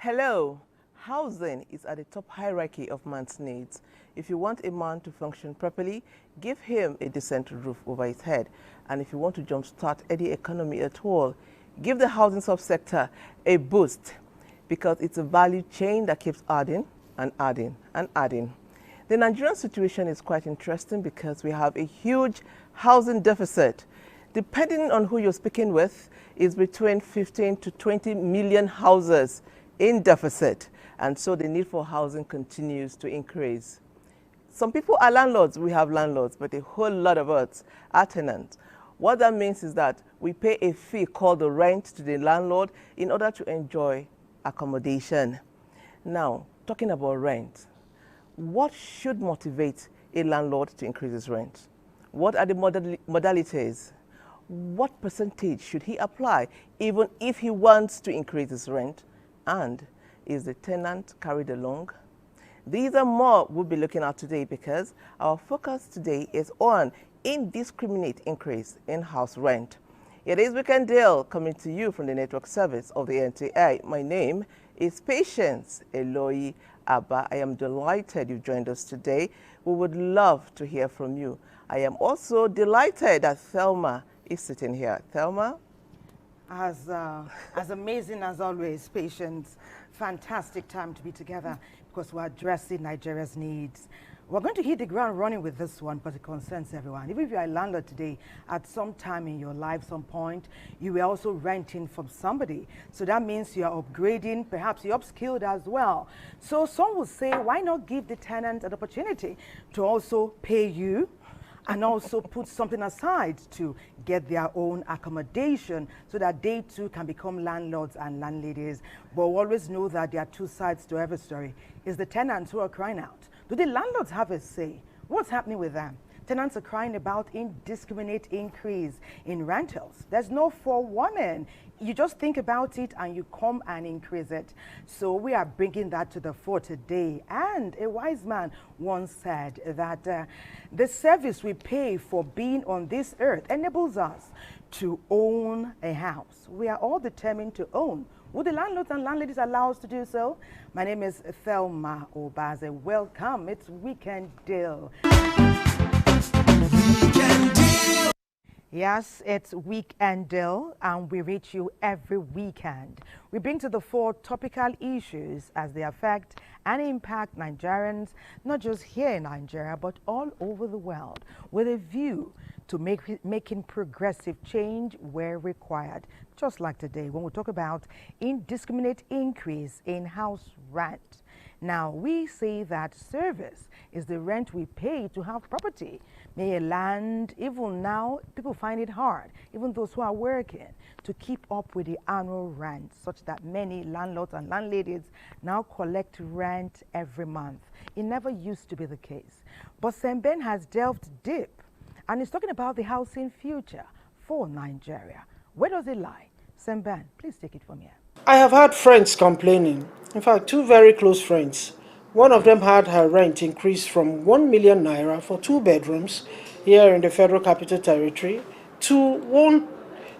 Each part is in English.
Hello. Housing is at the top hierarchy of man's needs. If you want a man to function properly, give him a decent roof over his head. And if you want to jumpstart any economy at all, give the housing subsector a boost, because it's a value chain that keeps adding and adding and adding. The Nigerian situation is quite interesting because we have a huge housing deficit. Depending on who you're speaking with, is between 15 to 20 million houses in deficit, and so the need for housing continues to increase. Some people are landlords, we have landlords, but a whole lot of us are tenants. What that means is that we pay a fee called the rent to the landlord in order to enjoy accommodation. Now, talking about rent, what should motivate a landlord to increase his rent? What are the modalities? What percentage should he apply even if he wants to increase his rent? And is the tenant carried along? These are more we'll be looking at today, because our focus today is on indiscriminate increase in house rent. It is Weekend Deal, coming to you from the network service of the NTA. My name is Patience Eloyi Abba. I am delighted you joined us today. We would love to hear from you. I am also delighted that Thelma is sitting here. Thelma? As amazing as always, Patience. Fantastic time to be together because we're addressing Nigeria's needs. We're going to hit the ground running with this one because it concerns everyone. Even if you're a landlord today, at some time in your life, some point, you were also renting from somebody. So that means you're upgrading, perhaps you're upskilled as well. So some will say, why not give the tenant an opportunity to also pay you and also put something aside to get their own accommodation so that they too can become landlords and landladies. But we always know that there are two sides to every story. It's the tenants who are crying out. Do the landlords have a say? What's happening with them? Tenants are crying about indiscriminate increase in rentals. There's no forewarning. You just think about it and you come and increase it. So we are bringing that to the fore today. And a wise man once said that the service we pay for being on this earth enables us to own a house. We are all determined to own. Would the landlords and landladies allow us to do so? My name is Thelma Obaze. Welcome. It's Weekend Deal. Yes, it's Weekend Deal, and we reach you every weekend. We bring to the fore topical issues as they affect and impact Nigerians, not just here in Nigeria, but all over the world, with a view to making progressive change where required. Just like today, when we talk about indiscriminate increase in house rent. Now, we say that service is the rent we pay to have property. May land, even now, people find it hard, even those who are working, to keep up with the annual rent, such that many landlords and landladies now collect rent every month. It never used to be the case. But Semben has delved deep, and is talking about the housing future for Nigeria. Where does it lie? Semben, please take it from here. I have had friends complaining. In fact, two very close friends. One of them had her rent increased from 1 million naira for 2 bedrooms here in the Federal Capital Territory to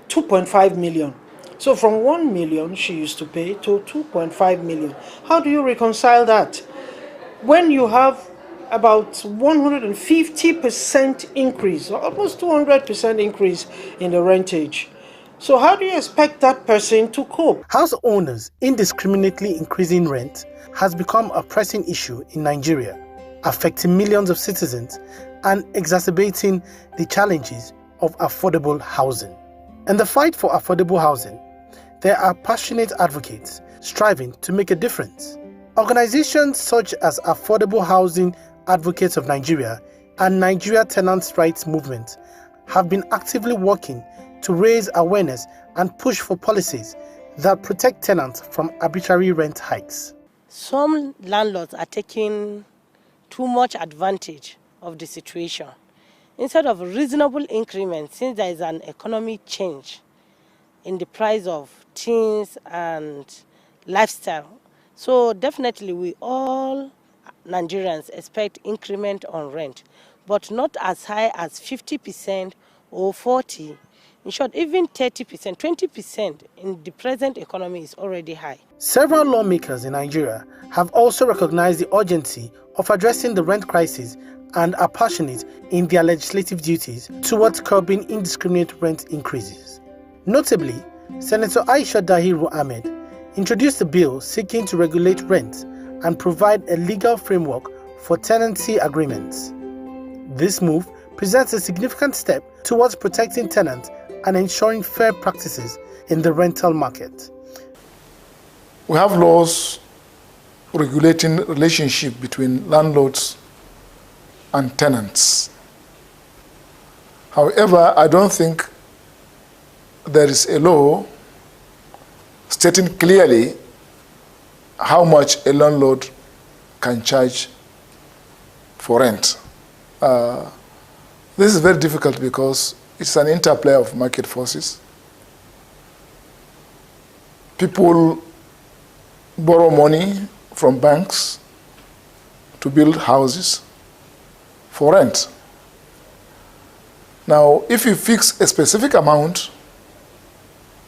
2.5 million. So from 1 million she used to pay to 2.5 million. How do you reconcile that? When you have about 150% increase, or almost 200% increase in the rentage. So how do you expect that person to cope? House owners indiscriminately increasing rent has become a pressing issue in Nigeria, affecting millions of citizens and exacerbating the challenges of affordable housing. In the fight for affordable housing, there are passionate advocates striving to make a difference. Organizations such as Affordable Housing Advocates of Nigeria and Nigeria Tenants' Rights Movement have been actively working to raise awareness and push for policies that protect tenants from arbitrary rent hikes. Some landlords are taking too much advantage of the situation. Instead of reasonable increments, since there is an economic change in the price of things and lifestyle, so definitely we all Nigerians expect increment on rent, but not as high as 50% or 40%. In short, even 30%, 20% in the present economy is already high. Several lawmakers in Nigeria have also recognized the urgency of addressing the rent crisis and are passionate in their legislative duties towards curbing indiscriminate rent increases. Notably, Senator Aisha Dahiru Ahmed introduced a bill seeking to regulate rent and provide a legal framework for tenancy agreements. This move presents a significant step towards protecting tenants and ensuring fair practices in the rental market. We have laws regulating relationship between landlords and tenants. However, I don't think there is a law stating clearly how much a landlord can charge for rent. This is very difficult because it's an interplay of market forces. People borrow money from banks to build houses for rent. Now, if you fix a specific amount,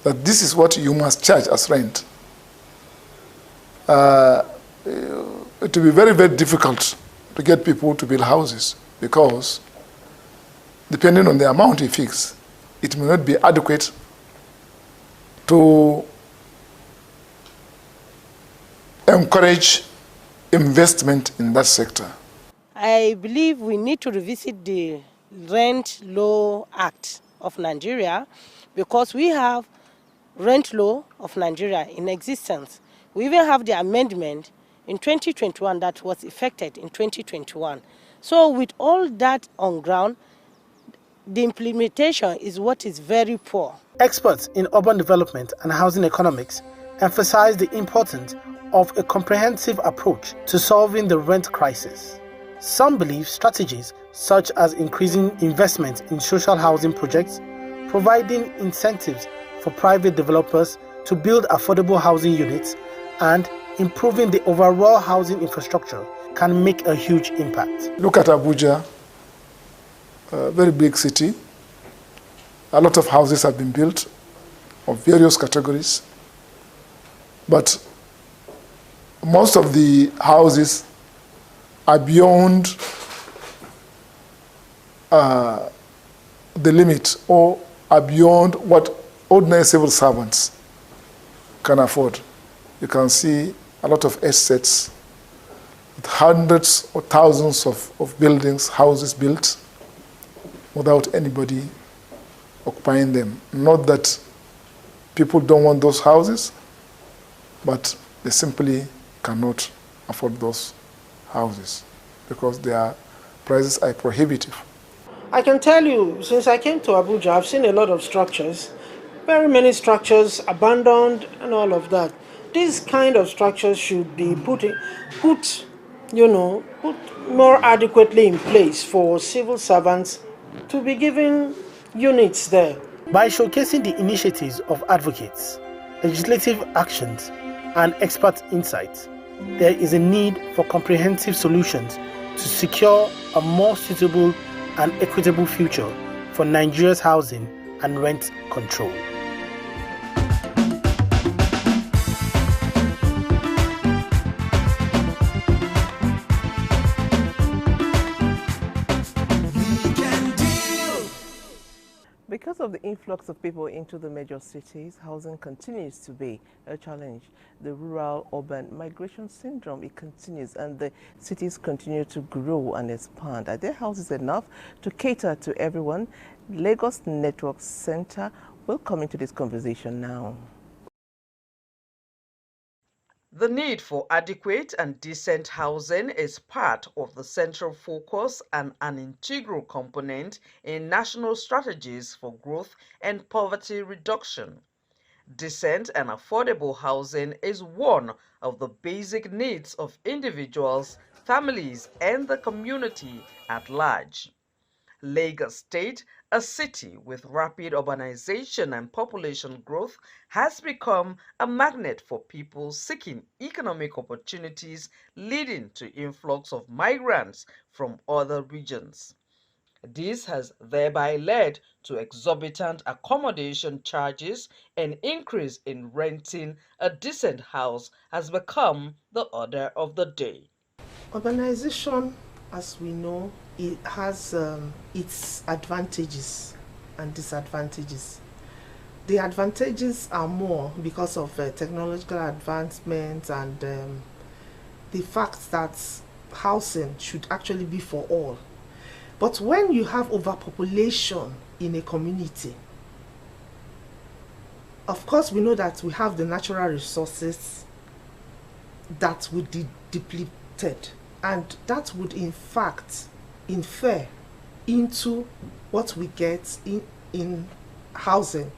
that this is what you must charge as rent, it will be very, very difficult to get people to build houses because depending on the amount you fix, it may not be adequate to encourage investment in that sector. I believe we need to revisit the Rent Law Act of Nigeria because we have Rent Law of Nigeria in existence. We even have the amendment in 2021 that was effected in 2021. So with all that on ground, the implementation is what is very poor. Experts in urban development and housing economics emphasize the importance of a comprehensive approach to solving the rent crisis. Some believe strategies such as increasing investment in social housing projects, providing incentives for private developers to build affordable housing units, and improving the overall housing infrastructure can make a huge impact. Look at Abuja, a very big city. A lot of houses have been built of various categories, but most of the houses are beyond the limit or are beyond what ordinary civil servants can afford. You can see a lot of estates with hundreds or thousands of buildings, houses built without anybody occupying them. Not that people don't want those houses, but they simply cannot afford those houses because their prices are prohibitive. I can tell you, since I came to Abuja, I've seen a lot of structures, very many structures abandoned and all of that. These kind of structures should be put more adequately in place for civil servants to be given units there. By showcasing the initiatives of advocates, legislative actions, and expert insights, there is a need for comprehensive solutions to secure a more suitable and equitable future for Nigeria's housing and rent control. Because of the influx of people into the major cities, housing continues to be a challenge. The rural-urban migration syndrome, it continues, and the cities continue to grow and expand. Are there houses enough to cater to everyone? Lagos Network Center will come into this conversation now. The need for adequate and decent housing is part of the central focus and an integral component in national strategies for growth and poverty reduction. Decent and affordable housing is one of the basic needs of individuals, families, and the community at large. Lagos State, a city with rapid urbanization and population growth, has become a magnet for people seeking economic opportunities, leading to influx of migrants from other regions. This has thereby led to exorbitant accommodation charges. An increase in renting a decent house has become the order of the day. Urbanization, as we know, it has its advantages and disadvantages. The advantages are more because of technological advancements and the fact that housing should actually be for all. But when you have overpopulation in a community, of course we know that we have the natural resources that would be depleted, and that would in fact infer into what we get in housing,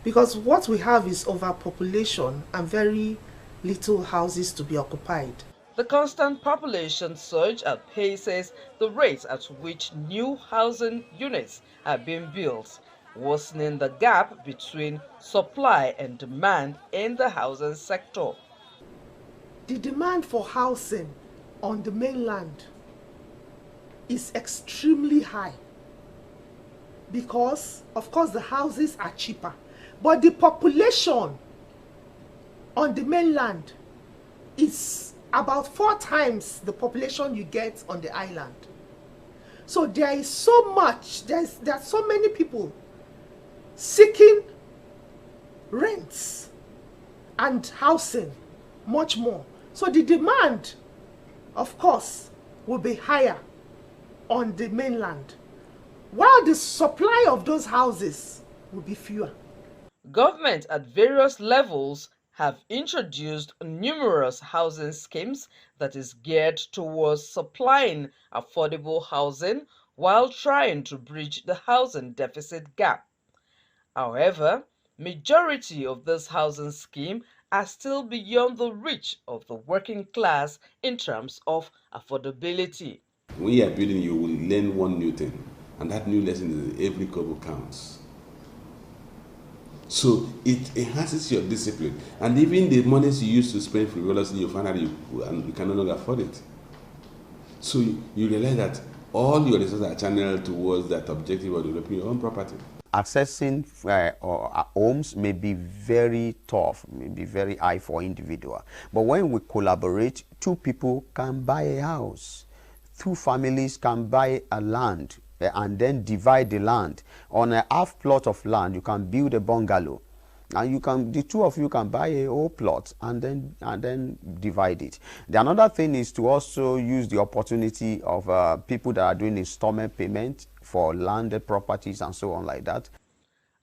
because what we have is overpopulation and very little houses to be occupied. The constant population surge outpaces the rate at which new housing units are being built, worsening the gap between supply and demand in the housing sector. The demand for housing on the mainland is extremely high because, of course, the houses are cheaper, but the population on the mainland is about 4 times the population you get on the island. So there is so much, there are so many people seeking rents and housing, much more. So the demand, of course, will be higher on the mainland, while the supply of those houses will be fewer. Government at various levels have introduced numerous housing schemes that is geared towards supplying affordable housing while trying to bridge the housing deficit gap. However, majority of this housing scheme are still beyond the reach of the working class in terms of affordability. When you are building, you will learn one new thing, and that new lesson is every kobo counts. So it enhances your discipline, and even the monies you used to spend frivolously, you find out you can no longer afford it. So you realize that all your resources are channeled towards that objective of developing your own property. Accessing homes may be very tough, may be very high for individual. But when we collaborate, 2 people can buy a house, 2 families can buy a land, and then divide the land. On a half plot of land, you can build a bungalow, and you can, the 2 of you can buy a whole plot and then divide it. The another thing is to also use the opportunity of people that are doing installment payment for landed properties and so on like that.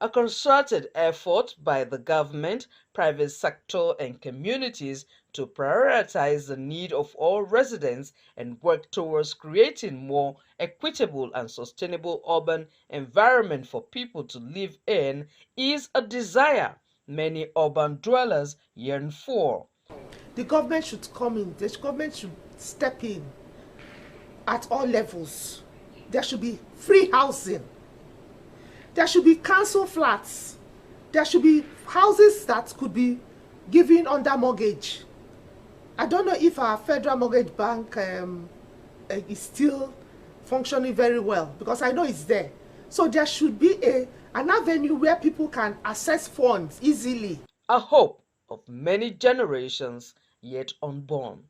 A concerted effort by the government, private sector, and communities to prioritize the need of all residents and work towards creating more equitable and sustainable urban environment for people to live in is a desire many urban dwellers yearn for. The government should come in, the government should step in at all levels. There should be free housing. There should be council flats. There should be houses that could be given under mortgage. I don't know if our Federal Mortgage Bank is still functioning very well, because I know it's there. So there should be an avenue where people can access funds easily. A hope of many generations yet unborn.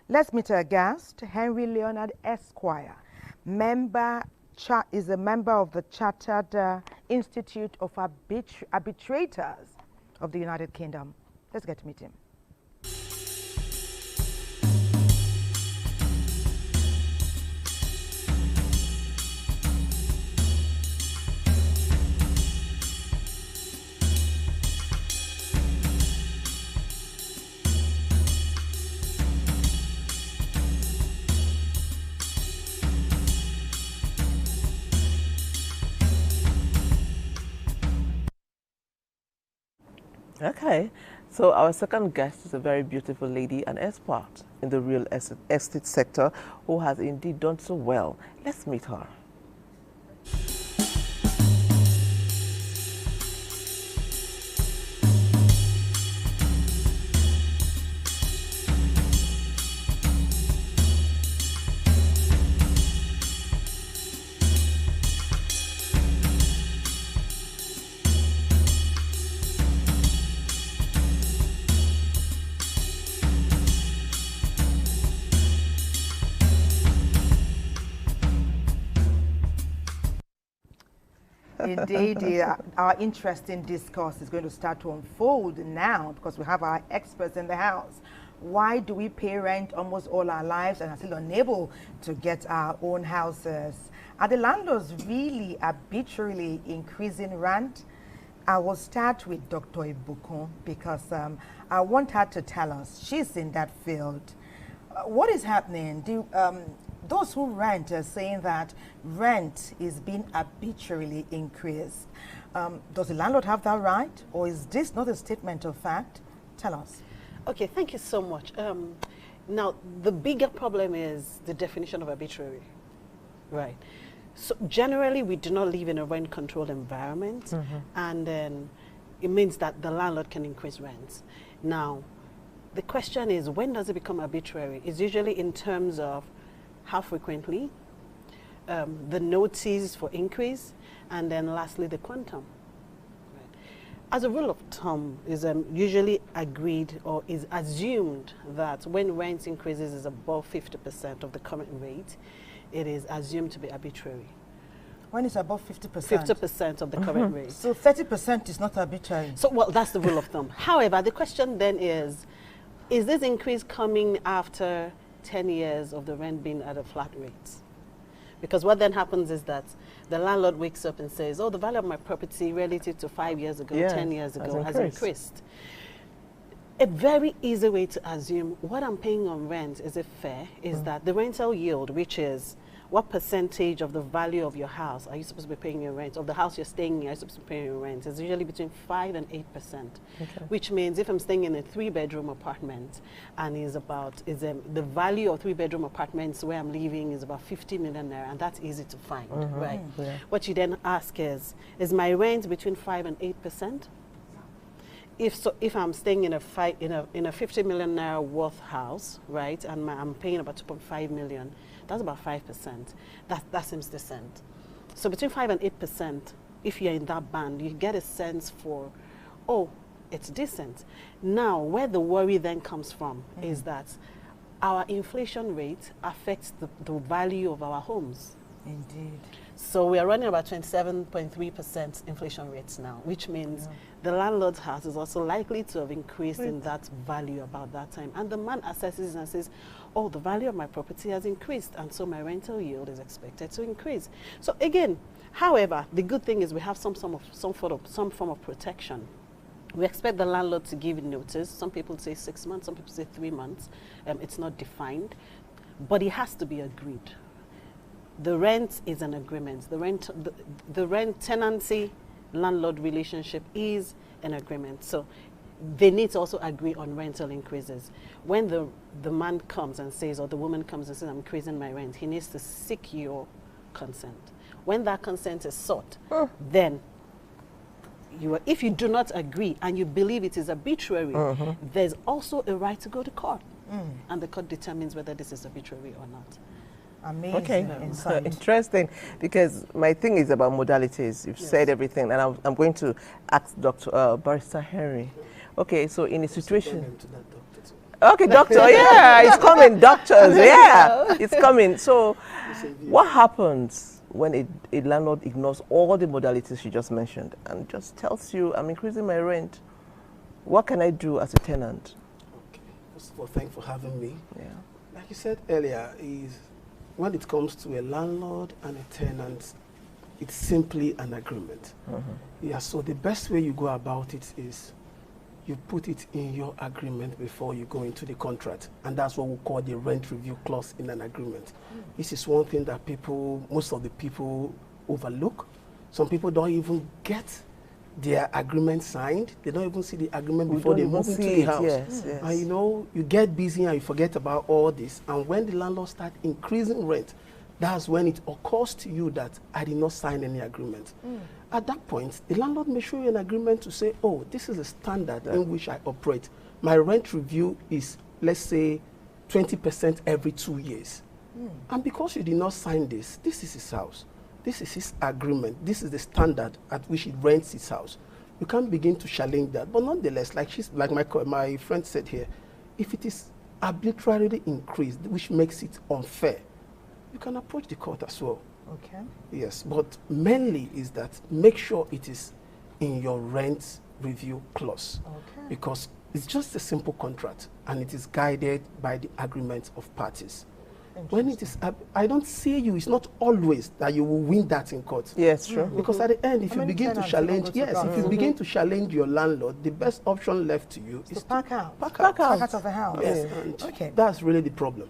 Let's meet our guest, Henry Leonard Esquire, is a member of the Chartered Institute of Arbitrators of the United Kingdom. Let's get to meet him. Okay, so our second guest is a very beautiful lady, an expert in the real estate sector who has indeed done so well. Let's meet her. Indeed, our interesting discourse is going to start to unfold now because we have our experts in the house. Why do we pay rent almost all our lives and are still unable to get our own houses? Are the landlords really arbitrarily increasing rent? I will start with Dr. Ibukun because I want her to tell us. She's in that field. What is happening? Those who rent are saying that rent is being arbitrarily increased. Does the landlord have that right, or is this not a statement of fact? Tell us. Okay, thank you so much. Now, the bigger problem is the definition of arbitrary, right? So generally, we do not live in a rent-controlled environment, and then it means that the landlord can increase rents. Now, the question is, when does it become arbitrary? It's usually in terms of how frequently, the notice for increase, and then lastly, the quantum. Right. As a rule of thumb, is usually agreed or is assumed that when rent increases is above 50% of the current rate, it is assumed to be arbitrary. When it's above 50%? 50% of the current rate. So 30% is not arbitrary? So, well, that's the rule of thumb. However, the question then is this increase coming after 10 years of the rent being at a flat rate? Because what then happens is that the landlord wakes up and says, oh, the value of my property relative to 5 years ago, 10 years ago has increased. A very easy way to assume what I'm paying on rent, is it fair, is that the rental yield, which is what percentage of the value of your house are you supposed to be paying your rent, of the house you're staying in, are you supposed to be paying your rent, is usually between 5 and 8%. Which means if I'm staying in a 3-bedroom apartment and the value of 3-bedroom apartments where I'm living is about 50 million naira, and that's easy to find, right? Yeah. What you then ask is my rent between 5 and 8%? If I'm staying in a 50 million naira worth house, right, and I'm paying about 2.5 million, that's about 5%. That seems decent. So between 5 and 8%, if you're in that band, you get a sense for, oh, it's decent. Now, where the worry then comes from is that our inflation rate affects the value of our homes. Indeed. So we are running about 27.3% inflation rates now, which means the landlord's house is also likely to have increased in that value about that time. And the man assesses and says, oh, the value of my property has increased, and so my rental yield is expected to increase. So again, however, the good thing is we have some form of protection. We expect the landlord to give notice. Some people say 6 months, some people say 3 months. It's not defined, but it has to be agreed. The rent is an agreement. The rent tenancy landlord relationship is an agreement. So they need to also agree on rental increases. When the man comes and says, or the woman comes and says, I'm increasing my rent, he needs to seek your consent. When that consent is sought, then if you do not agree and you believe it is arbitrary, there's also a right to go to court. And the court determines whether this is arbitrary or not. Amazing. Okay, so interesting, because my thing is about modalities. You've said everything, and I'm going to ask Dr. Barrister Henry. Okay, so in a situation... Okay, doctor, yeah, it's coming, doctors, yeah, it's coming. So what happens when a landlord ignores all the modalities you just mentioned and just tells you, I'm increasing my rent? What can I do as a tenant? Okay, first of all, thanks for having me. Yeah. Like you said earlier, when it comes to a landlord and a tenant, it's simply an agreement. Yeah, so the best way you go about it is you put it in your agreement before you go into the contract. And that's what we call the rent review clause in an agreement. This is one thing that most of the people overlook. Some people don't even get their agreement signed. They don't even see the agreement before they move into the house. Yes, yes. And you know, you get busy and you forget about all this. And when the landlord starts increasing rent, that's when it occurs to you that I did not sign any agreement. At that point, the landlord may show you an agreement to say, oh, this is a standard in which I operate. My rent review is, let's say, 20% every 2 years. And because you did not sign this, this is his house. This is his agreement. This is the standard at which he rents his house. You can't begin to challenge that. But nonetheless, like my friend said here, if it is arbitrarily increased, which makes it unfair, you can approach the court as well. Okay. Yes, but mainly is that make sure it is in your rent review clause. Okay. Because it's just a simple contract and it is guided by the agreement of parties. When it is, I don't see you, it's not always that you will win that in court. Yes, true. Because at the end, if you begin to challenge, if you begin to challenge your landlord, the best option left to you is to pack out. Pack Pack out of the house. Yes, and that's really the problem.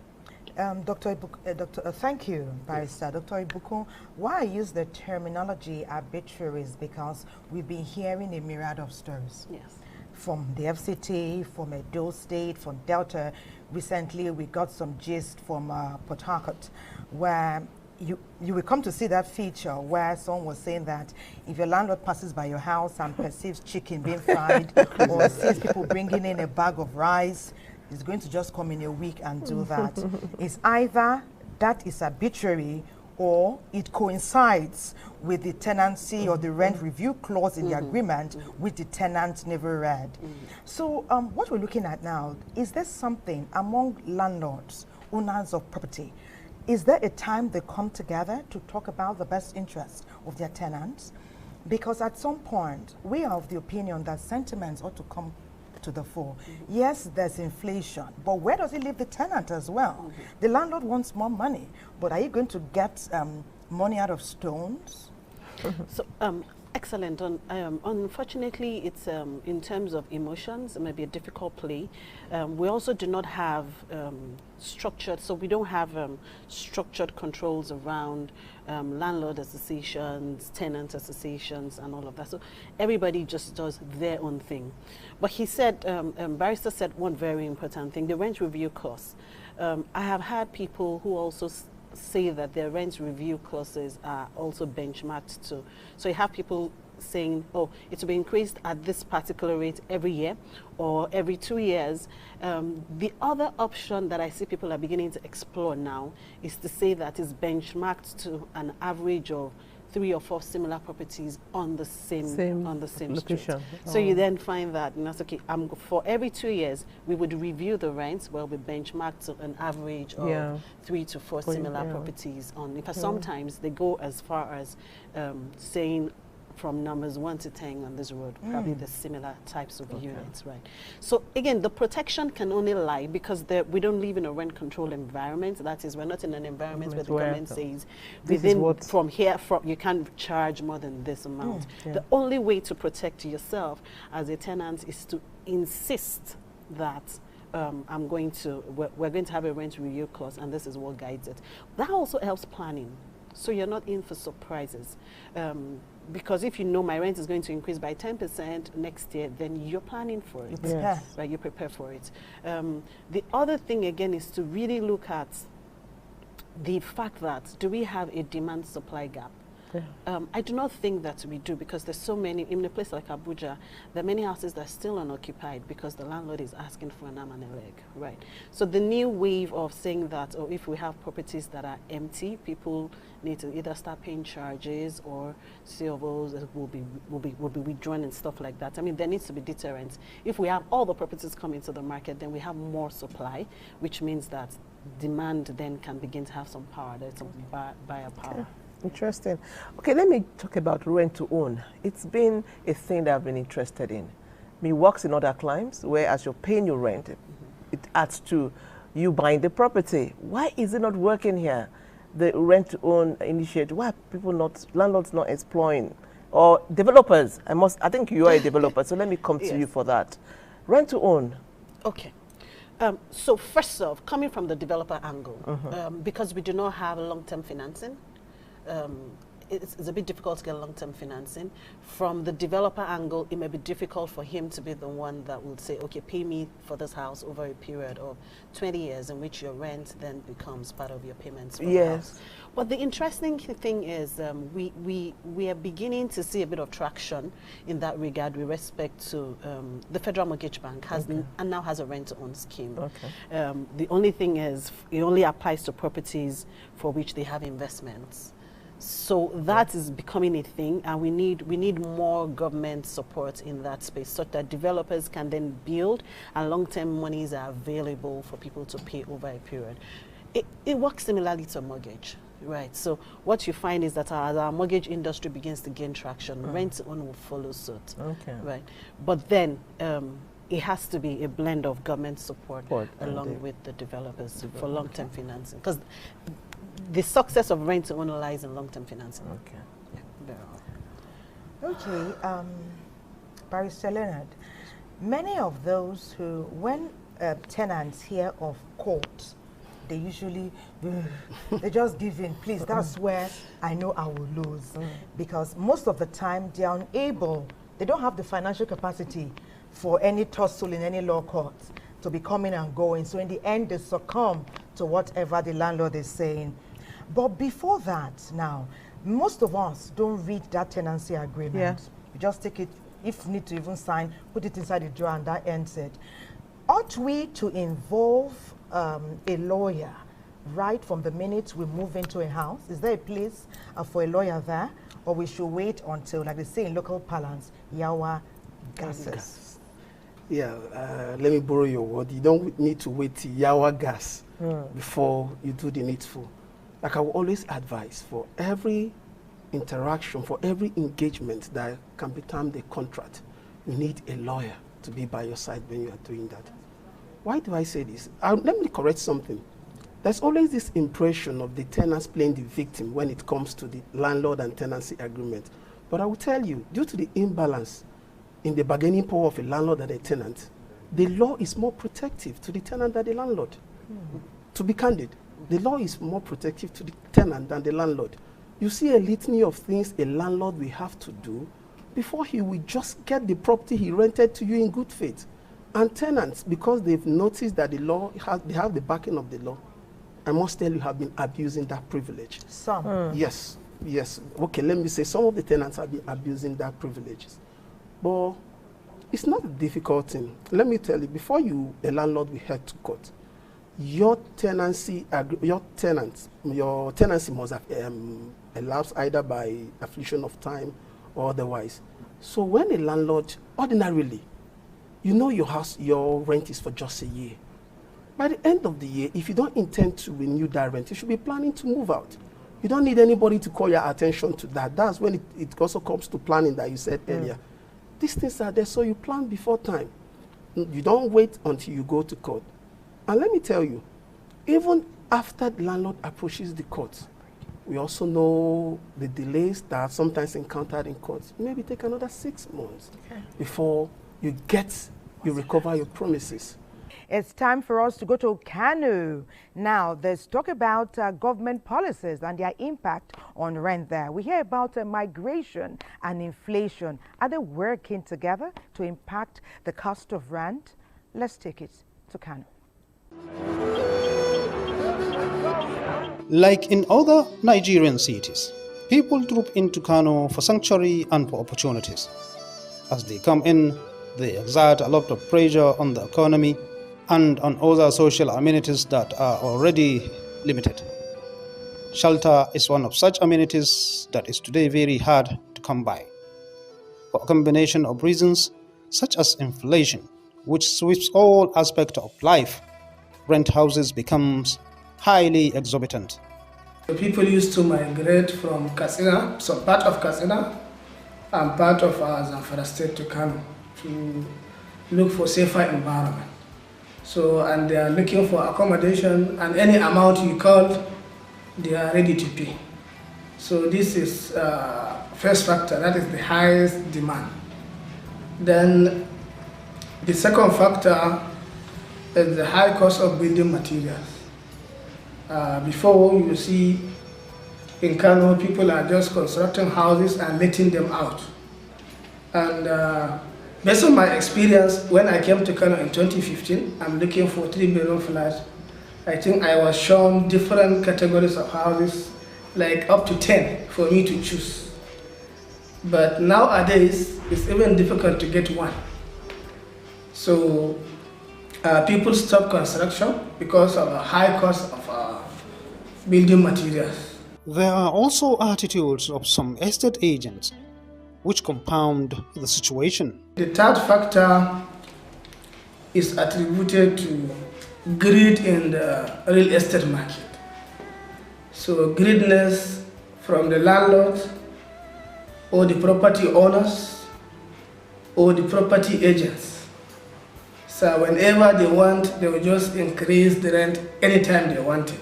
Thank you, Barrister. Dr. Ibukun, why I use the terminology arbitrary is because we've been hearing a myriad of stories. Yes. From the FCT, from Edo State, from Delta. Recently, we got some gist from Port Harcourt, where you will come to see that feature where someone was saying that if your landlord passes by your house and perceives chicken being fried or sees people bringing in a bag of rice, he's going to just come in a week and do that. It's either that is arbitrary or it coincides with the tenancy or the rent review clause in the agreement which the tenant never read. So what we're looking at now, is there something among landlords, owners of property, is there a time they come together to talk about the best interest of their tenants? Because at some point, we are of the opinion that sentiments ought to come to the fore. Yes, there's inflation, but where does it leave the tenant as well? The landlord wants more money, but are you going to get money out of stones? So, excellent. Unfortunately, it's in terms of emotions, it may be a difficult play. We also do not have structured, so we don't have structured controls around landlord associations, tenant associations, and all of that. So everybody just does their own thing. But he said, Barrister said one very important thing, the rent review clause. I have had people who also say that their rent review clauses are also benchmarked to. So you have people saying, oh, it will be increased at this particular rate every year or every 2 years. The other option that I see people are beginning to explore now is to say that it's benchmarked to an average of 3 or 4 similar properties on the same location. So you then find that, and that's okay, for every 2 years, we would review the rents where we benchmark to an average of 3 to 4 similar properties on. Because sometimes they go as far as saying from numbers 1 to 10 on this road, probably the similar types of units, right? So again, the protection can only lie because we don't live in a rent control environment. That is, we're not in an environment where the government says from here, you can't charge more than this amount. The only way to protect yourself as a tenant is to insist that we're going to have a rent review clause, and this is what guides it. That also helps planning, so you're not in for surprises. Because if you know my rent is going to increase by 10% next year, then you're planning for it. Right, you prepare for it. The other thing, again, is to really look at the fact that, do we have a demand-supply gap? I do not think that we do, because there's so many, in a place like Abuja, there are many houses that are still unoccupied because the landlord is asking for an arm and a leg, right? So the new wave of saying that, or if we have properties that are empty, people need to either start paying charges or COs will be withdrawn and stuff like that. I mean, there needs to be deterrence. If we have all the properties coming to the market, then we have more supply, which means that demand then can begin to have some power. There's some buyer power. Interesting. Okay, let me talk about rent to own. It's been a thing that I've been interested in. It works in other climes where as you're paying your rent, it adds to you buying the property. Why is it not working here? The rent to own initiative, why are landlords not exploring? Or developers, I think you are a developer, so let me come to you for that. Rent to own. Okay. So first off, coming from the developer angle, because we do not have long-term financing, it's a bit difficult to get long-term financing. From the developer angle, it may be difficult for him to be the one that will say, okay, pay me for this house over a period of 20 years in which your rent then becomes part of your payments for the house. But the interesting thing is we are beginning to see a bit of traction in that regard with respect to the Federal Mortgage Bank and now has a rent-to-own scheme. The only thing is it only applies to properties for which they have investments. So that is becoming a thing, and we need more government support in that space so that developers can then build and long-term monies are available for people to pay over a period. It works similarly to a mortgage. Right. So what you find is that as our mortgage industry begins to gain traction, rent-to-own will follow suit. Right. But then it has to be a blend of government support along with the developers for long-term financing, because the success of rent-to-own lies in long-term financing. Barrister Leonard, many of those who, when tenants hear of court, they usually, they just give in. Please, that's where I know I will lose. Because most of the time, they are unable, they don't have the financial capacity for any tussle in any law court to be coming and going. So in the end, they succumb to whatever the landlord is saying. But before that, now, most of us don't read that tenancy agreement. We just take it, if need to even sign, put it inside the drawer and that ends it. Ought we to involve a lawyer right from the minute we move into a house? Is there a place for a lawyer there? Or we should wait until, like they say in local parlance, yawa gasses? Yeah, let me borrow your word. You don't need to wait till yawa gas before you do the needful. Like I will always advise, for every interaction, for every engagement that can be termed a contract, you need a lawyer to be by your side when you are doing that. Why do I say this? Let me correct something. There's always this impression of the tenants playing the victim when it comes to the landlord and tenancy agreement. But I will tell you, due to the imbalance in the bargaining power of a landlord and a tenant, the law is more protective to the tenant than the landlord. To be candid, the law is more protective to the tenant than the landlord. You see a litany of things a landlord will have to do before he will just get the property he rented to you in good faith. And tenants, because they've noticed that the law, they have the backing of the law, I must tell you, have been abusing that privilege. Some? Yes, yes. Okay, let me say some of the tenants have been abusing that privileges. But it's not a difficult thing. Let me tell you, before a landlord will head to court, your tenancy must have elapsed either by affliction of time or otherwise. So when a landlord, ordinarily, you know your house, your rent is for just a year. By the end of the year, if you don't intend to renew that rent, you should be planning to move out. You don't need anybody to call your attention to that. That's when it also comes to planning that you said earlier. These things are there, so you plan before time. You don't wait until you go to court. And let me tell you, even after the landlord approaches the court, we also know the delays that are sometimes encountered in court. Maybe take another 6 months before you recover your promises. It's time for us to go to Kano. Now, there's talk about government policies and their impact on rent there. We hear about migration and inflation. Are they working together to impact the cost of rent? Let's take it to Kano. Like in other Nigerian cities, people troop into Kano for sanctuary and for opportunities. As they come in, they exert a lot of pressure on the economy and on other social amenities that are already limited. Shelter is one of such amenities that is today very hard to come by. For a combination of reasons, such as inflation, which sweeps all aspects of life, rent houses becomes highly exorbitant. People used to migrate from Katsina, some part of Katsina, and part of Zamfara State to Kano to look for safer environment. So, and they are looking for accommodation, and any amount you call, they are ready to pay. So this is first factor, that is the highest demand. Then the second factor is the high cost of building materials. Before you see in Kano, people are just constructing houses and letting them out. And based on my experience, when I came to Kano in 2015, I'm looking for 3-bedroom flats. I think I was shown different categories of houses, like up to 10 for me to choose. But nowadays, it's even difficult to get one. So people stop construction because of a high cost of building materials. There are also attitudes of some estate agents which compound the situation. The third factor is attributed to greed in the real estate market. So greediness from the landlords or the property owners or the property agents. So whenever they want, they will just increase the rent anytime they want it.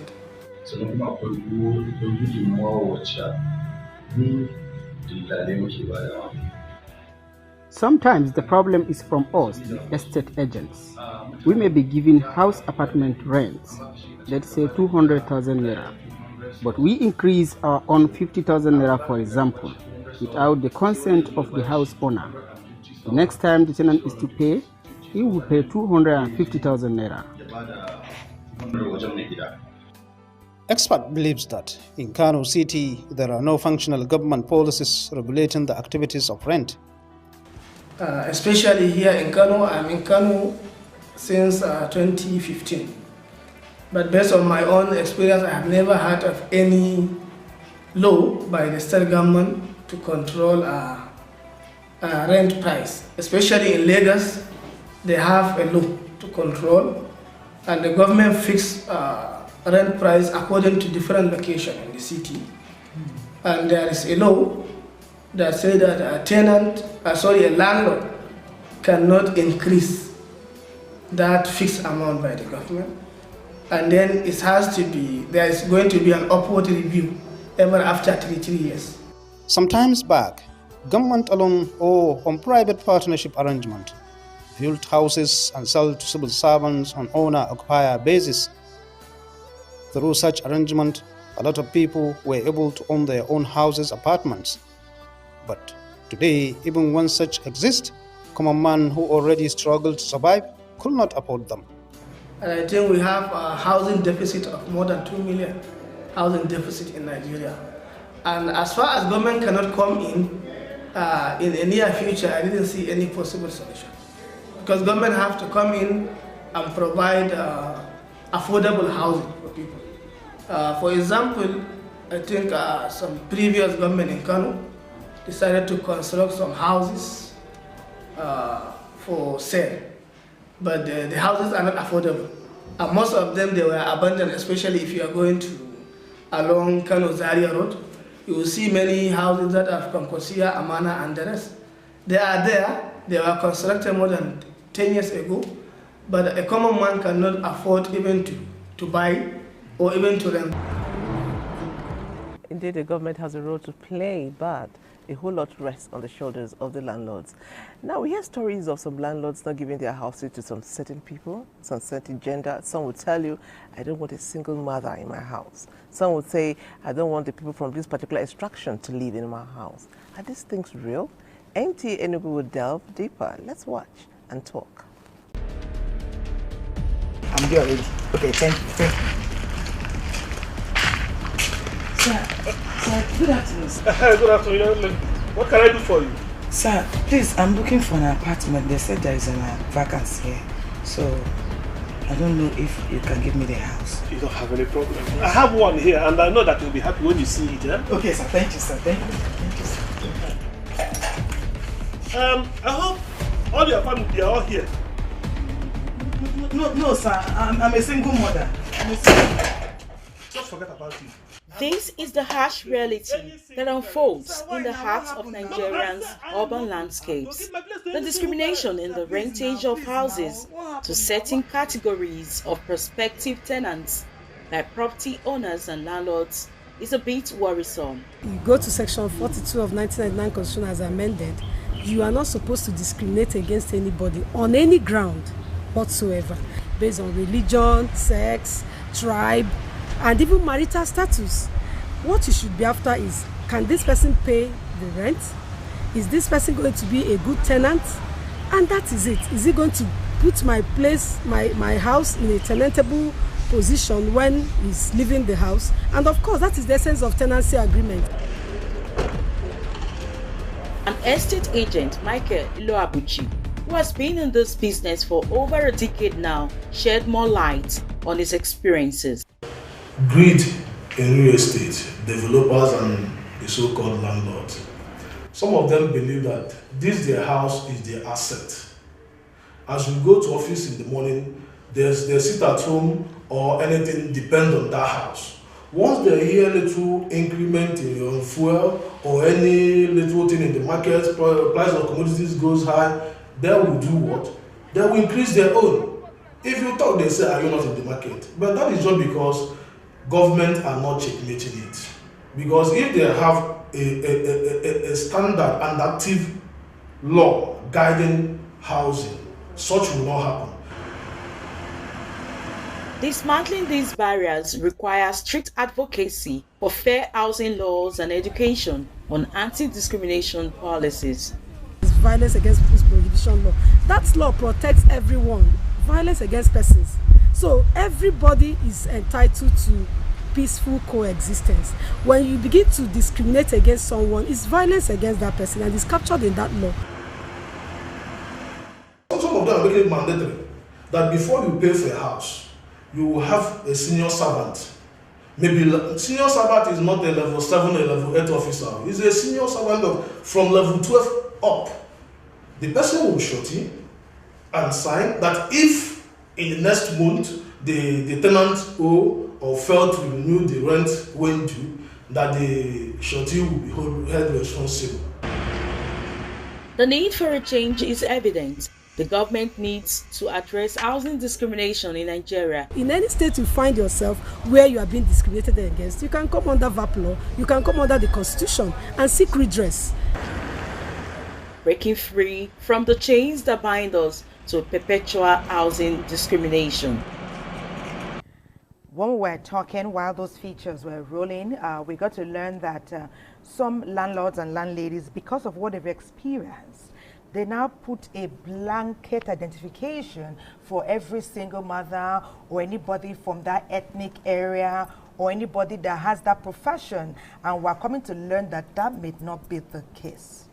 Sometimes the problem is from us, the estate agents. We may be giving house apartment rents, let's say 200,000 naira, but we increase our own 50,000 naira, for example, without the consent of the house owner. The next time the tenant is to pay, he will pay 250,000 naira. Expert believes that in Kano City, there are no functional government policies regulating the activities of rent. Especially here in Kano, I'm in Kano since 2015. But based on my own experience, I have never heard of any law by the state government to control rent price. Especially in Lagos, they have a law to control, and the government fix rent price according to different locations in the city. And there is a law that says that a landlord cannot increase that fixed amount by the government. And then it has to be, there is going to be an upward review ever after 3 years. Sometimes back, government alone or on private partnership arrangement built houses and sell to civil servants on owner-occupier basis. Through such arrangement, a lot of people were able to own their own houses, apartments. But today, even when such exist, common man who already struggled to survive could not afford them. And I think we have a housing deficit of more than 2 million housing deficit in Nigeria. And as far as government cannot come in the near future, I didn't see any possible solution. Because government have to come in and provide affordable housing for people. For example, I think some previous government in Kano decided to construct some houses for sale, but the houses are not affordable. And most of them, they were abandoned, especially if you are going along Kano Zaria Road. You will see many houses that are from Kosia, Amana, and the rest. They are there. They were constructed more than 10 years ago, but a common man cannot afford even to buy or even to rent. Indeed, the government has a role to play, but a whole lot rests on the shoulders of the landlords. Now, we hear stories of some landlords not giving their houses to some certain people, some certain gender. Some would tell you, I don't want a single mother in my house. Some would say, I don't want the people from this particular extraction to live in my house. Are these things real? NTA Enugu will delve deeper. Let's watch and talk. I'm there already. Okay, thank you. Sir, good afternoon, sir. Good afternoon. What can I do for you? Sir, please, I'm looking for an apartment. They said there is a vacancy here. So, I don't know if you can give me the house. You don't have any problem. Yes. I have one here, and I know that you'll be happy when you see it. Eh? Okay, sir. Thank you, sir. Thank you, sir. I hope all your family, they are all here. No, sir. I'm a single mother. Just forget about it. This is the harsh reality that unfolds in the hearts of Nigerians' urban landscapes. The discrimination in the rentage of houses to certain categories of prospective tenants by property owners and landlords is a bit worrisome. You go to section 42 of 1999 Constitution as amended, you are not supposed to discriminate against anybody on any ground whatsoever, based on religion, sex, tribe, and even marital status. What you should be after is, can this person pay the rent? Is this person going to be a good tenant? And that is it. Is he going to put my house in a tenantable position when he's leaving the house? And of course, that is the essence of tenancy agreement. An estate agent, Michael Iloabuchi, who has been in this business for over a decade now, shared more light on his experiences. Greed in real estate, developers and the so-called landlords. Some of them believe that their house is their asset. As you go to office in the morning, they sit at home or anything depends on that house. Once they hear little increment in your fuel or any little thing in the market, price of commodities goes high, they will do what? They will increase their own. If you talk, they say, are you not in the market? But that is just because government are not checkmating it. Because if they have a standard and active law guiding housing, such will not happen. Dismantling these barriers requires strict advocacy for fair housing laws and education on anti-discrimination policies. Violence against persons prohibition law. That law protects everyone. Violence against persons. So everybody is entitled to peaceful coexistence. When you begin to discriminate against someone, it's violence against that person, and it's captured in that law. Some of them are making it mandatory that before you pay for a house, you will have a senior servant. Maybe senior servant is not a level 7 or level 8 officer. It's a senior servant from level 12 up. The person will shorty and sign that if in the next month the tenant owe or fail to renew the rent when due, that the shorty will be held responsible. The need for a change is evident. The government needs to address housing discrimination in Nigeria. In any state you find yourself where you are being discriminated against, you can come under VAP law, you can come under the Constitution and seek redress. Breaking free from the chains that bind us to perpetual housing discrimination. When we were talking, while those features were rolling, we got to learn that some landlords and landladies, because of what they've experienced, they now put a blanket identification for every single mother or anybody from that ethnic area or anybody that has that profession. And we're coming to learn that that may not be the case.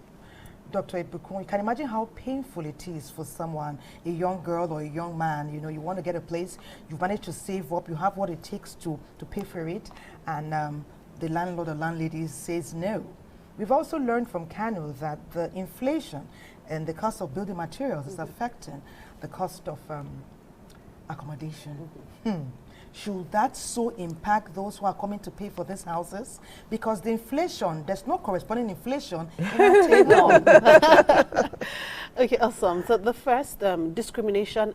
Dr. Ibukun, you can imagine how painful it is for someone, a young girl or a young man, you want to get a place, you've managed to save up, you have what it takes to pay for it, and the landlord or landlady says no. We've also learned from Kano that the inflation and the cost of building materials is affecting the cost of accommodation. Should that so impact those who are coming to pay for these houses? Because the inflation, there's no corresponding inflation in our table. Okay, awesome. So the first discrimination,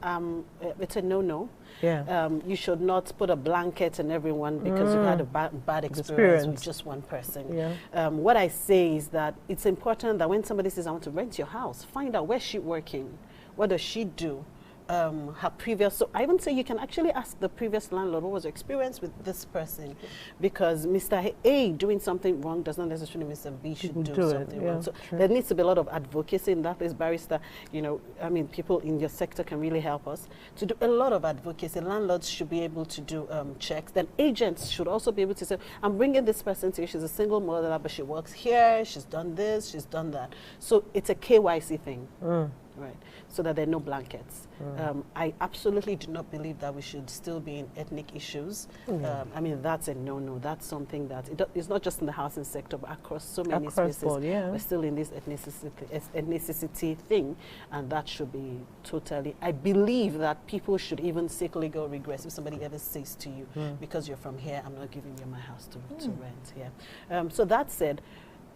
it's a no-no. Yeah. You should not put a blanket on everyone because you had a bad experience with just one person. Yeah. What I say is that it's important that when somebody says, I want to rent your house, find out where's she working, what does she do, her previous, so I even say you can actually ask the previous landlord what was your experience with this person, because Mr. A doing something wrong does not necessarily mean Mr. B should do something wrong. So there needs to be a lot of advocacy in that place. Barrister, I mean, people in your sector can really help us to do a lot of advocacy. Landlords should be able to do checks. Then agents should also be able to say, I'm bringing this person to you. She's a single mother, but she works here. She's done this. She's done that. So it's a KYC thing. Right, so that there are no blankets. I absolutely do not believe that we should still be in ethnic issues. I mean, that's a no-no. That's something that it's not just in the housing sector, but across so many spaces. We're still in this ethnicity thing, and that should be totally. I believe that people should even seek legal redress if somebody ever says to you, because you're from here, I'm not giving you my house to rent. So that said,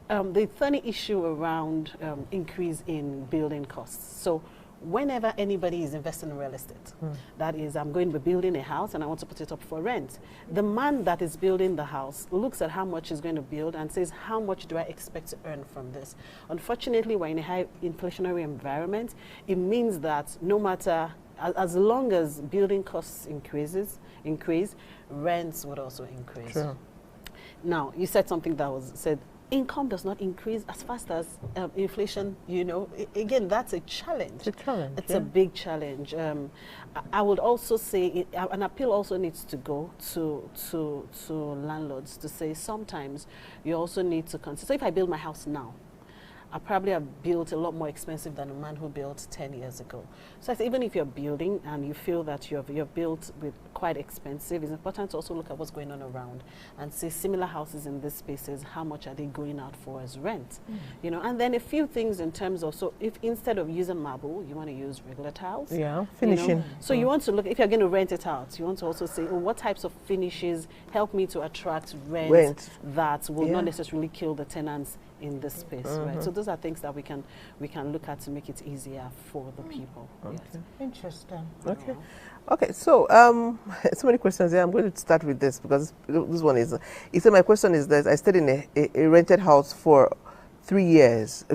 the funny issue around increase in building costs. So whenever anybody is investing in real estate, that is, I'm going to be building a house and I want to put it up for rent. The man that is building the house looks at how much he's going to build and says, how much do I expect to earn from this? Unfortunately, we're in a high inflationary environment. It means that no matter, as long as building costs increase, rents would also increase. Now, you said something that was said, income does not increase as fast as inflation, you know. Again, that's a challenge. It's a challenge. It's a big challenge. I would also say an appeal also needs to go to landlords to say sometimes you also need to consider. So if I build my house now, I probably have built a lot more expensive than a man who built 10 years ago. So I say even if you're building and you feel that you're built with quite expensive, it's important to also look at what's going on around and see similar houses in these spaces, how much are they going out for as rent? You know, and then a few things in terms of, so if instead of using marble, you want to use regular tiles. Yeah, finishing. You know? So you want to look, if you're going to rent it out, you want to also say, oh, what types of finishes help me to attract rent. That will not necessarily kill the tenants in this space, right? So those are things that we can look at to make it easier for the people. Okay. Yes. Interesting. Okay. Okay, so so many questions here. I'm going to start with this because this one is, he said, my question is that I stayed in a rented house for 20 years.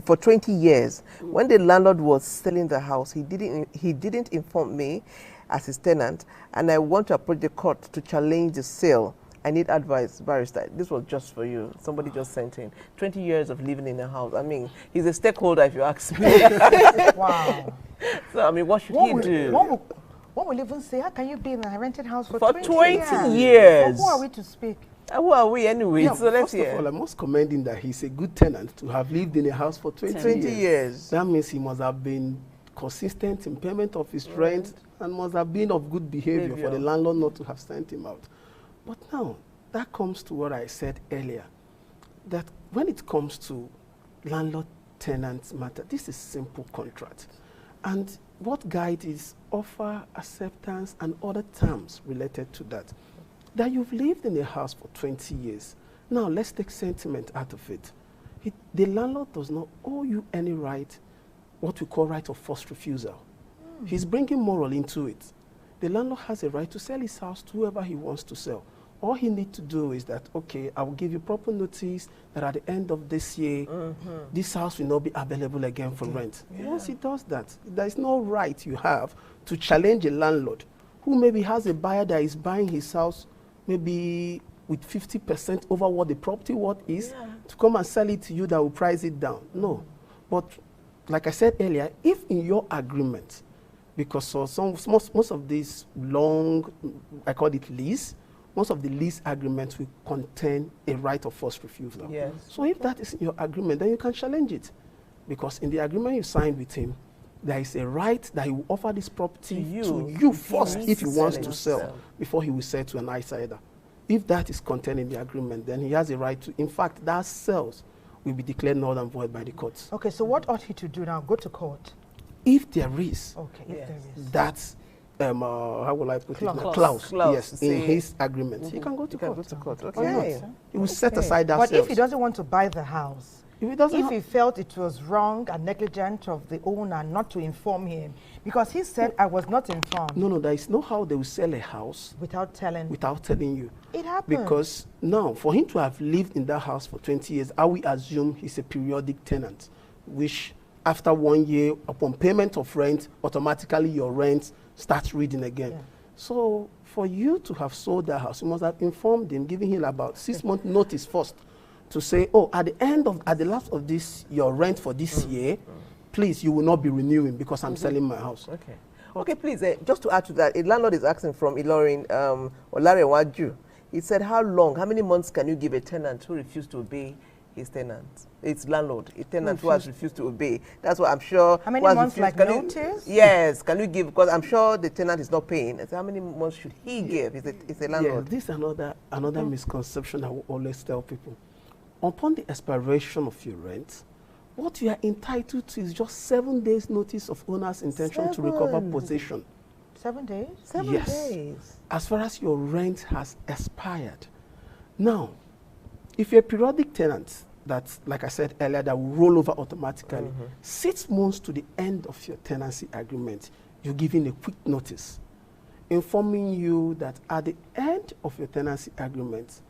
When the landlord was selling the house, he didn't inform me as his tenant, and I want to approach the court to challenge the sale. I need advice, barrister. This was just for you. Somebody just sent in 20 years of living in a house. I mean, he's a stakeholder, if you ask me. Wow. So, I mean, what should he do? What will even say? How can you be in a rented house for 20 years? years? So who are we to speak? Who are we anyway? Yeah, so let's first hear. of all, I must commend him that he's a good tenant to have lived in a house for 20 years. That means he must have been consistent in payment of his rent and must have been of good behavior for the landlord not to have sent him out. But now, that comes to what I said earlier, that when it comes to landlord-tenant matter, this is simple contract. And what guide is offer, acceptance, and other terms related to that. That you've lived in a house for 20 years. Now, let's take sentiment out of it. The landlord does not owe you any right, what we call right of first refusal. He's bringing moral into it. The landlord has a right to sell his house to whoever he wants to sell. All he needs to do is that, okay, I will give you proper notice that at the end of this year, this house will not be available again for rent. Once he does that, there is no right you have to challenge a landlord who maybe has a buyer that is buying his house maybe with 50% over what the property worth is to come and sell it to you that will price it down. No. But like I said earlier, if in your agreement, because most of these long, I call it lease, most of the lease agreements will contain a right of first refusal. Yes. So if that is in your agreement, then you can challenge it. Because in the agreement you signed with him, there is a right that he will offer this property to you first if he wants to sell, before he will sell to an outsider. If that is contained in the agreement, then he has a right to, in fact, that sales will be declared null and void by the courts. Okay, so what ought he to do now? Go to court? If there is, if there is. That's how will I put it? Clause. Yes, in his aggrement. He can go to court. Okay. He will set aside that But sales. if he doesn't want to buy the house, if he felt it was wrong and negligent of the owner not to inform him, because he said, I was not informed. No, there is no how they will sell a house without telling you. It happened. Because now, for him to have lived in that house for 20 years, I will assume he's a periodic tenant, which after 1 year, upon payment of rent, automatically your rent starts reading again. So for you to have sold that house, you must have informed him, giving him about 6 months notice first to say, oh, at the last of this, your rent for this year, please, you will not be renewing because I'm selling my house. Okay. Okay, please, just to add to that, a landlord is asking from Ilorin, Olarewaju. He said, how many months can you give a tenant who refused to obey his tenant? It's landlord, a tenant who has refused to obey. That's what I'm sure. How many months, like notice? Yes, can you give, because I'm sure the tenant is not paying. So how many months should he give? Is a landlord? Yeah, this is another misconception I will always tell people. Upon the expiration of your rent, what you are entitled to is just 7 days notice of owner's intention to recover possession. 7 days? 7 days. As far as your rent has expired. Now, if you're a periodic tenant, that, like I said earlier, that will roll over automatically, 6 months to the end of your tenancy agreement, you're given a quick notice informing you that at the end of your tenancy agreement,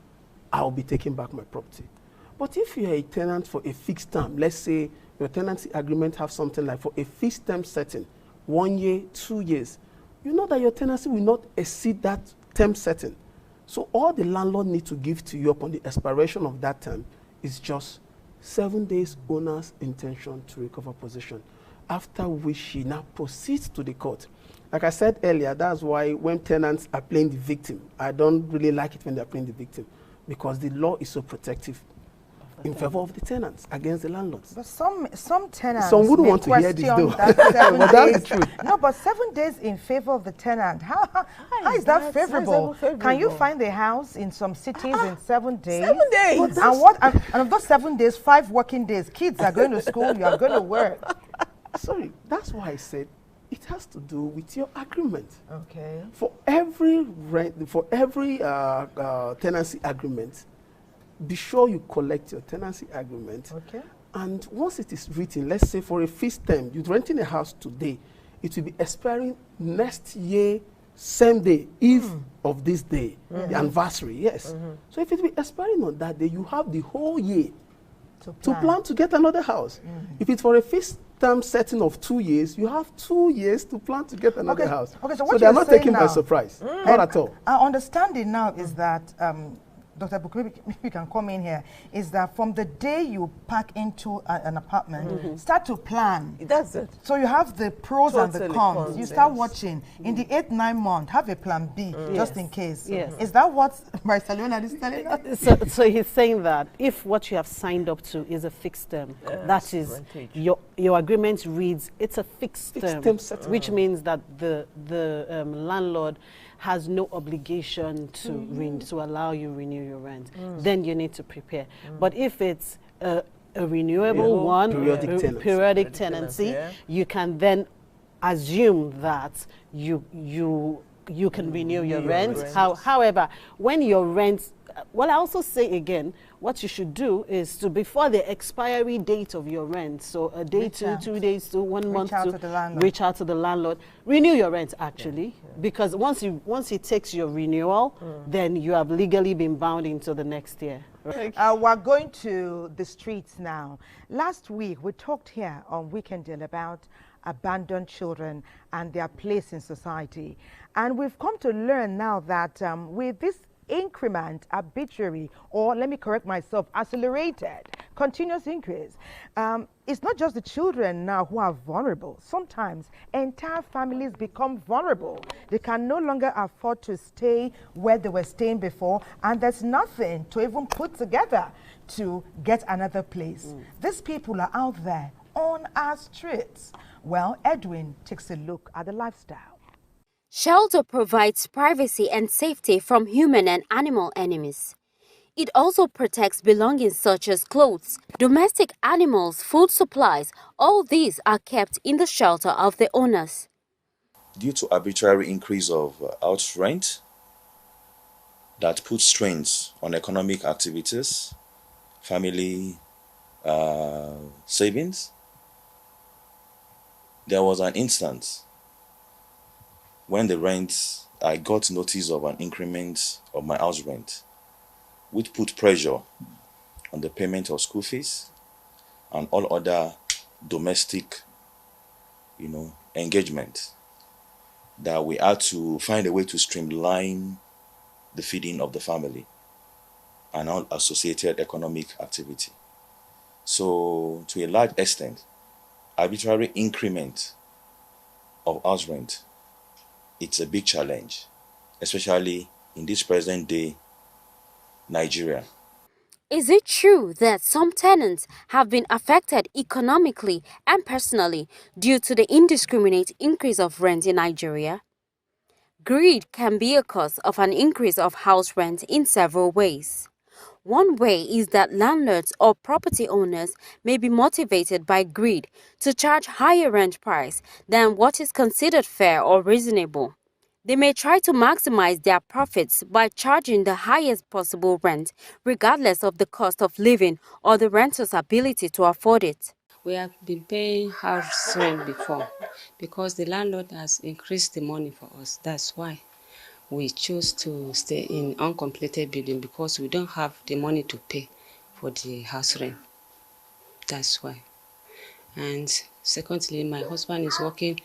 I'll be taking back my property. But if you're a tenant for a fixed term, let's say your tenancy agreement have something like for a fixed term setting, 1 year, 2 years, you know that your tenancy will not exceed that term setting. So all the landlord needs to give to you upon the expiration of that term is just 7 days owner's intention to recover possession, after which he now proceeds to the court. Like I said earlier, that's why when tenants are playing the victim, I don't really like it when they're playing the victim, because the law is so protective in favor of the tenants against the landlords. But some tenants, some wouldn't want to hear this though. That but that's the truth. No, but 7 days in favor of the tenant. How is that favorable? Can you find a house in some cities in 7 days? 7 days. And what? And of those 7 days, 5 working days. Kids are going to school. You are going to work. Sorry, that's why I said it has to do with your agreement. Okay. For every tenancy agreement, be sure you collect your tenancy agreement. Okay. And once it is written, let's say for a fixed term, you're renting a house today, it will be expiring next year, same day, eve of this day, the anniversary, yes. So if it will be expiring on that day, you have the whole year to plan to get another house. If it's for a fixed term setting of 2 years, you have 2 years to plan to get another house. Okay, so they're not taken by surprise, not at all. Our understanding now is that, Dr. Bukwe, you can come in here, is that from the day you pack into an apartment, start to plan. That's it. So you have the pros and the cons. You start watching. In the 8-9 month, have a plan B, just in case. Yes. Is that what Marissa Leonard is telling us? So he's saying that if what you have signed up to is a fixed term, that is, your agreement reads, it's a fixed term, which means that the landlord has no obligation to allow you renew your rent. Then you need to prepare. But if it's a renewable one, periodic tenancy, you can then assume that you can renew your rent. However, when your rent, well, I also say again, what you should do is to, before the expiry date of your rent, so a day to 2 days to 1 month to reach out to the landlord, renew your rent actually, because once he takes your renewal, then you have legally been bound into the next year. We're going to the streets now. Last week, we talked here on Weekend Deal about abandoned children and their place in society. And we've come to learn now that with this increment, arbitrary, or let me correct myself, accelerated, continuous increase, it's not just the children now who are vulnerable. Sometimes entire families become vulnerable. They can no longer afford to stay where they were staying before, and there's nothing to even put together to get another place. These people are out there on our streets. Well, Edwin takes a look at the lifestyle. Shelter provides privacy and safety from human and animal enemies. It also protects belongings such as clothes, domestic animals, food supplies. All these are kept in the shelter of the owners. Due to arbitrary increase of house rent that puts strains on economic activities, family savings, there was an instance when I got notice of an increment of my house rent, which put pressure on the payment of school fees and all other domestic, engagement, that we had to find a way to streamline the feeding of the family and all associated economic activity. So, to a large extent, arbitrary increment of house rent, it's a big challenge, especially in this present day Nigeria. Is it true that some tenants have been affected economically and personally due to the indiscriminate increase of rent in Nigeria? Greed can be a cause of an increase of house rent in several ways. One way is that landlords or property owners may be motivated by greed to charge higher rent price than what is considered fair or reasonable. They may try to maximize their profits by charging the highest possible rent, regardless of the cost of living or the renter's ability to afford it. We have been paying house rent before because the landlord has increased the money for us. That's why we choose to stay in uncompleted building, because we don't have the money to pay for the house rent. That's why. And secondly, my husband is working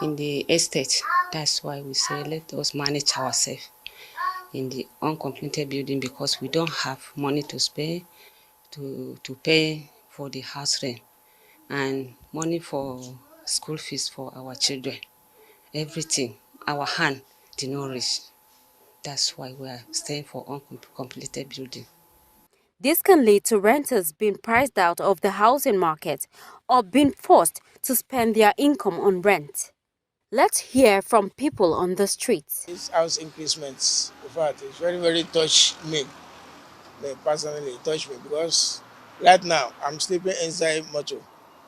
in the estate. That's why we say let us manage ourselves. in the uncompleted building because we don't have money to spare to pay for the house rent and money for school fees for our children. Everything, our hand did not reach. That's why we are staying for uncompleted building. This can lead to renters being priced out of the housing market or being forced to spend their income on rent. Let's hear from people on the streets. This house increasements, in fact, it's very, very touched me. Personally, it touched me because right now I'm sleeping inside motor.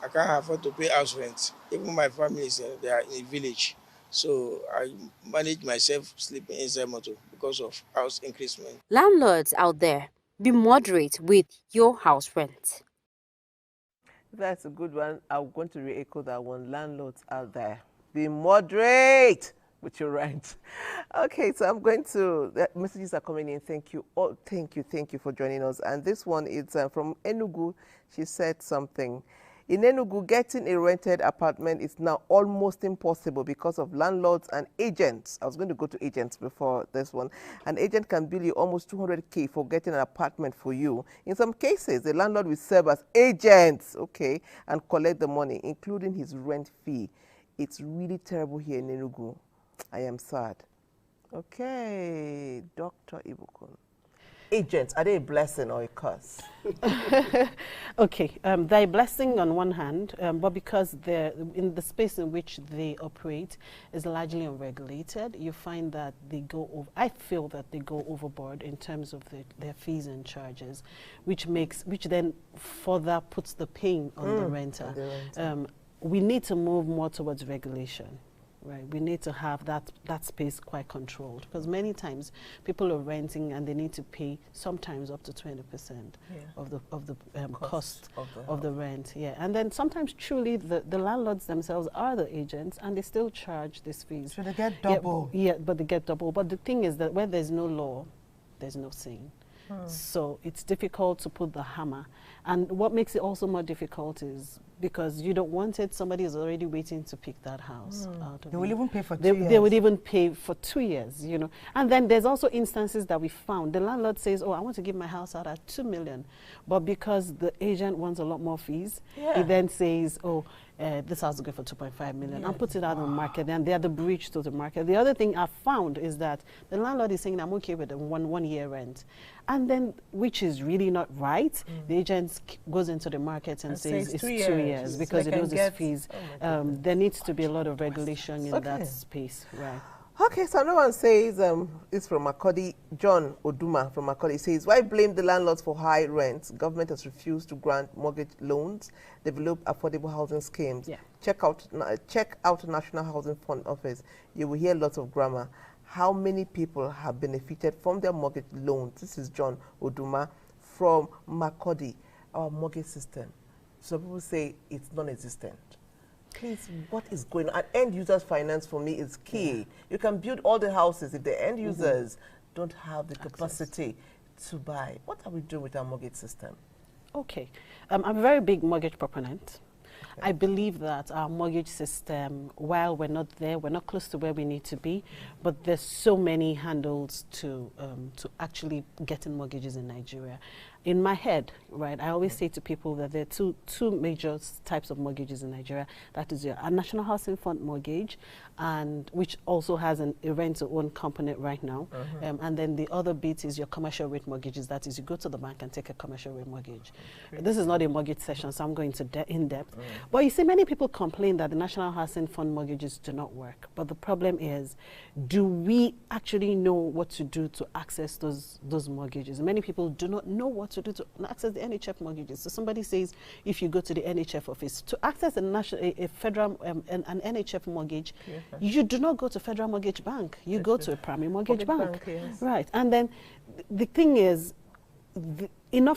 I can't afford to pay house rent. Even my family is they are in a village. So I manage myself sleeping inside motor because of house increasement. Landlords out there, be moderate with your house rent. That's a good one. I'm going to re-echo that one. Landlords out there, be moderate with your rent. Okay, so I'm going to, the messages are coming in. Thank you. Oh, thank you for joining us. And this one is from Enugu. She said something. In Enugu, getting a rented apartment is now almost impossible because of landlords and agents. I was going to go to agents before this one. An agent can bill you almost 200K for getting an apartment for you. In some cases, the landlord will serve as agents, okay, and collect the money, including his rent fee. It's really terrible here in Enugu. I am sad. Okay, Dr. Ibukun. Agents, are they a blessing or a curse? Okay, they're a blessing on one hand, but because they're in the space in which they operate is largely unregulated, you find that they go over, I feel that they go overboard in terms of their fees and charges, which then further puts the pain on the renter. We need to move more towards regulation. Right, we need to have that space quite controlled because many times people are renting and they need to pay sometimes up to 20% of the cost of the rent. Yeah, and then sometimes truly the landlords themselves are the agents and they still charge these fees. So they get double. Yeah, but they get double. But the thing is that where there's no law, there's no saying. So it's difficult to put the hammer. And what makes it also more difficult is because you don't want it, somebody is already waiting to pick that house out of They will even pay for 2 years. They would even pay for 2 years, you know. And then there's also instances that we found. The landlord says, oh, I want to give my house out at 2 million. But because the agent wants a lot more fees, he then says, oh, this house is good for 2.5 million, and puts it out on the market, and they're the bridge to the market. The other thing I've found is that the landlord is saying, I'm okay with a one year rent. And then, which is really not right, the agent goes into the market and says it's 2 years because it knows its fees. There needs to be a lot of regulation in that space, right? Okay, so another one says, it's from Makurdi, John Oduma from Makurdi says, why blame the landlords for high rents? Government has refused to grant mortgage loans, develop affordable housing schemes. Check out National Housing Fund office. You will hear lots of grammar. How many people have benefited from their mortgage loans? This is John Oduma from Makurdi. Our mortgage system. Some people say it's non-existent. Please, what is going on? End users finance for me is key. You can build all the houses if the end users don't have the capacity to buy. What are we doing with our mortgage system? Okay, I'm a very big mortgage proponent. I believe that our mortgage system, while we're not there, we're not close to where we need to be, but there's so many handles to actually getting mortgages in Nigeria. In my head, right, I always say to people that there are two major types of mortgages in Nigeria. That is a National Housing Fund mortgage, and which also has a rent-to-own component right now. And then the other bit is your commercial rate mortgages. That is, you go to the bank and take a commercial rate mortgage. This is not a mortgage session, so I'm going to in depth. But you see, many people complain that the National Housing Fund mortgages do not work. But the problem is, do we actually know what to do to access those mortgages? Many people do not know what to do to access the NHF mortgages. So somebody says, if you go to the NHF office to access a federal an NHF mortgage, you do not go to Federal Mortgage Bank. You go to a primary mortgage bank. Right. And then the thing is,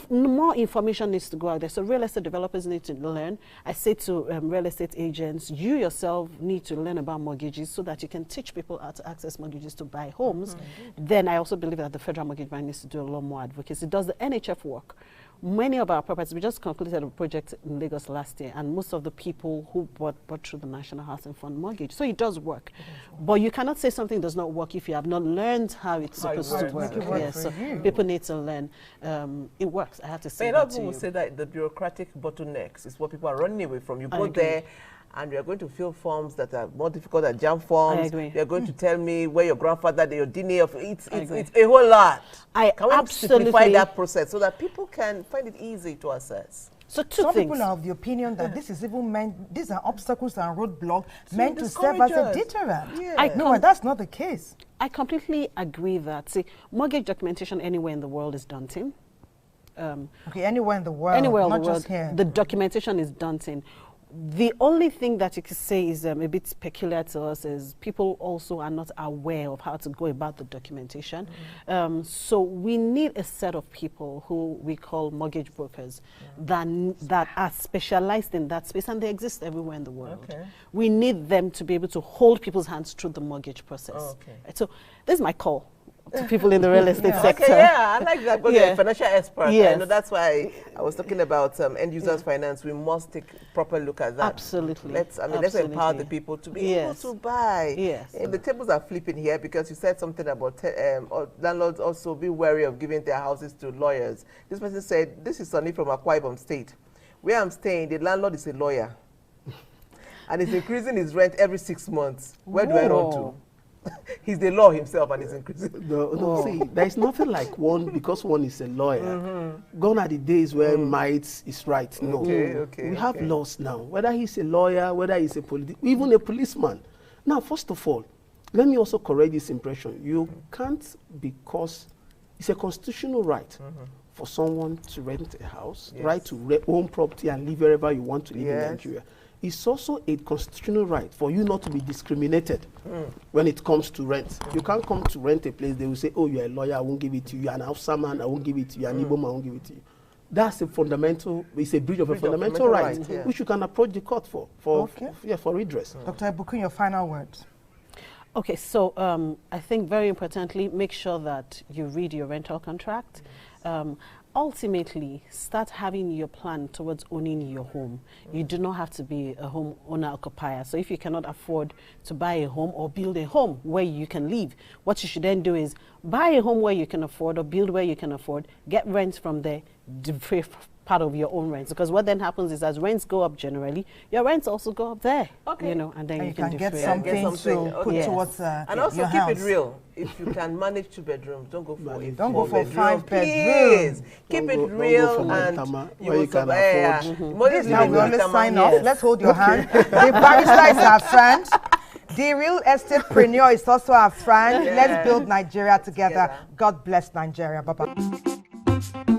more information needs to go out there. So real estate developers need to learn. I say to real estate agents, you yourself need to learn about mortgages so that you can teach people how to access mortgages to buy homes. Then I also believe that the Federal Mortgage Bank needs to do a lot more advocacy. Does the NHF work? many of our properties, we just concluded a project in Lagos last year, and most of the people who bought through the National Housing Fund mortgage. So it does work. But you cannot say something does not work if you have not learned how it's supposed to work. Yes, so people need to learn. It works, I have to say that to you. People will say that the bureaucratic bottlenecks is what people are running away from. You go there, and you're going to fill forms that are more difficult than JAMB forms. I agree. You're going to tell me where your grandfather, your DNA of it's a whole lot. Can we simplify that process so that people can find it easy to access? So some people are of the opinion that this is even meant, these are obstacles and roadblocks meant to serve as a deterrent. Yeah. No, that's not the case. I completely agree that, see, mortgage documentation anywhere in the world is daunting. Okay, anywhere in the world, not just here. The documentation is daunting. The only thing that you could say is a bit peculiar to us is people also are not aware of how to go about the documentation. So we need a set of people who we call mortgage brokers that are specialized in that space, and they exist everywhere in the world. We need them to be able to hold people's hands through the mortgage process. So this is my call to people in the real estate sector. Okay, yeah, I like that, because you're a financial expert. Yes. I know that's why I was talking about end users finance. We must take a proper look at that. Absolutely. Let's empower the people to be able to buy. Yes. The tables are flipping here because you said something about landlords also be wary of giving their houses to lawyers. This person said, this is Sonny from Akwa Ibom State. Where I'm staying, the landlord is a lawyer. And he's increasing his rent every 6 months. Where do I run to? He's the law himself and he's increasing. No, see, there is nothing like one because one is a lawyer. Gone are the days where might is right. No. We have laws now. Whether he's a lawyer, whether he's a even a policeman. Now, first of all, let me also correct this impression. You can't, because it's a constitutional right for someone to rent a house, right to own property and live wherever you want to live in Nigeria. It's also a constitutional right for you not to be discriminated when it comes to rent. You can't come to rent a place, they will say, oh, you're a lawyer, I won't give it to you. You're an Hausa man, I won't give it to you. You're an Igbo man, I won't give it to you. That's a fundamental, it's a breach of a fundamental right, which you can approach the court for redress. Dr. Ibukun, your final words. Okay, so I think very importantly, make sure that you read your rental contract. Ultimately, start having your plan towards owning your home. You do not have to be a home owner-occupier. So if you cannot afford to buy a home or build a home where you can live, what you should then do is buy a home where you can afford or build where you can afford, get rents from there, defray part of your own rents. Because what then happens is as rents go up generally, your rents also go up there. You know, and then you can get something to put towards and also keep it real. If you can manage 2 bedrooms, don't go for it. Don't go for 5 bedrooms. Keep it real and you will survive. Now we only sign off. Let's hold your hand. The barrister is our friend. The real estate-preneur is also our friend. Let's build Nigeria together. God bless Nigeria. Bye-bye.